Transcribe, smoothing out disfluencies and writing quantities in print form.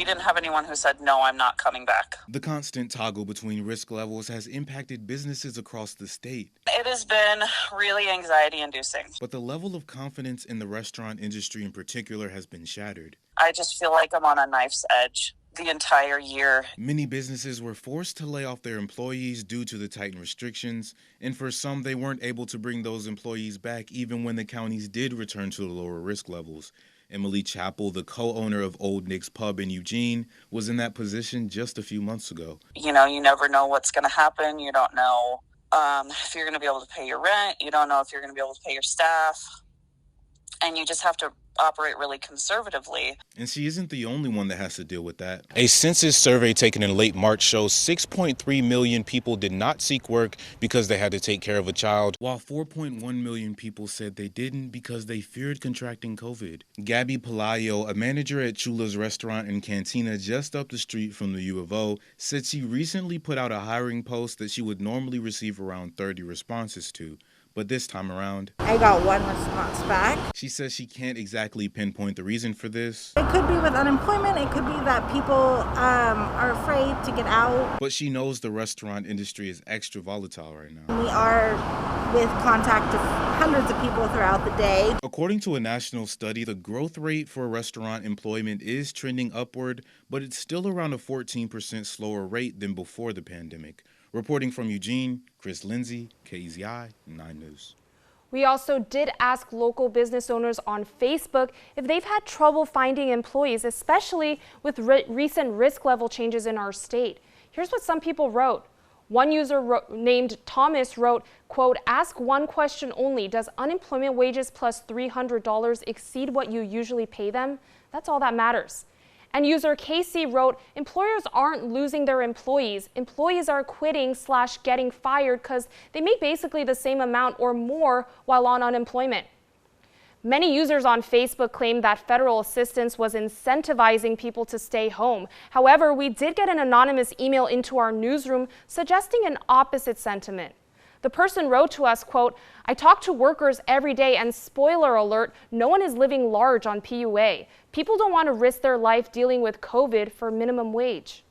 didn't have anyone who said, no, I'm not coming back. The constant toggle between risk levels has impacted businesses across the state. It has been really anxiety-inducing. But the level of confidence in the restaurant industry in particular has been shattered. I just feel like I'm on a knife's edge the entire year. Many businesses were forced to lay off their employees due to the tightened restrictions, and for some, they weren't able to bring those employees back even when the counties did return to the lower risk levels. Emily Chappell, the co-owner of Old Nick's Pub in Eugene, was in that position just a few months ago. You never know what's going to happen. You don't know if you're going to be able to pay your rent. You don't know if you're going to be able to pay your staff. And you just have to operate really conservatively. And she isn't the only one that has to deal with that. A census survey taken in late March shows 6.3 million people did not seek work because they had to take care of a child, while 4.1 million people said they didn't because they feared contracting COVID. Gabby Palayo, a manager at Chula's restaurant and cantina just up the street from the U of O, said she recently put out a hiring post that she would normally receive around 30 responses to. But this time around, I got one response back. She says she can't exactly pinpoint the reason for this. It could be with unemployment. It could be that people are afraid to get out. But she knows the restaurant industry is extra volatile right now. We are with contact of hundreds of people throughout the day. According to a national study, the growth rate for restaurant employment is trending upward, but it's still around a 14% slower rate than before the pandemic. Reporting from Eugene, Chris Lindsay, KEZI 9 News. We also did ask local business owners on Facebook if they've had trouble finding employees, especially with recent risk level changes in our state. Here's what some people wrote. One user named Thomas wrote, quote, "Ask one question only. Does unemployment wages plus $300 exceed what you usually pay them? That's all that matters." And user Casey wrote, "Employers aren't losing their employees. Employees are quitting/getting fired because they make basically the same amount or more while on unemployment." Many users on Facebook claimed that federal assistance was incentivizing people to stay home. However, we did get an anonymous email into our newsroom suggesting an opposite sentiment. The person wrote to us, quote, "I talk to workers every day and spoiler alert, no one is living large on PUA. People don't want to risk their life dealing with COVID for minimum wage."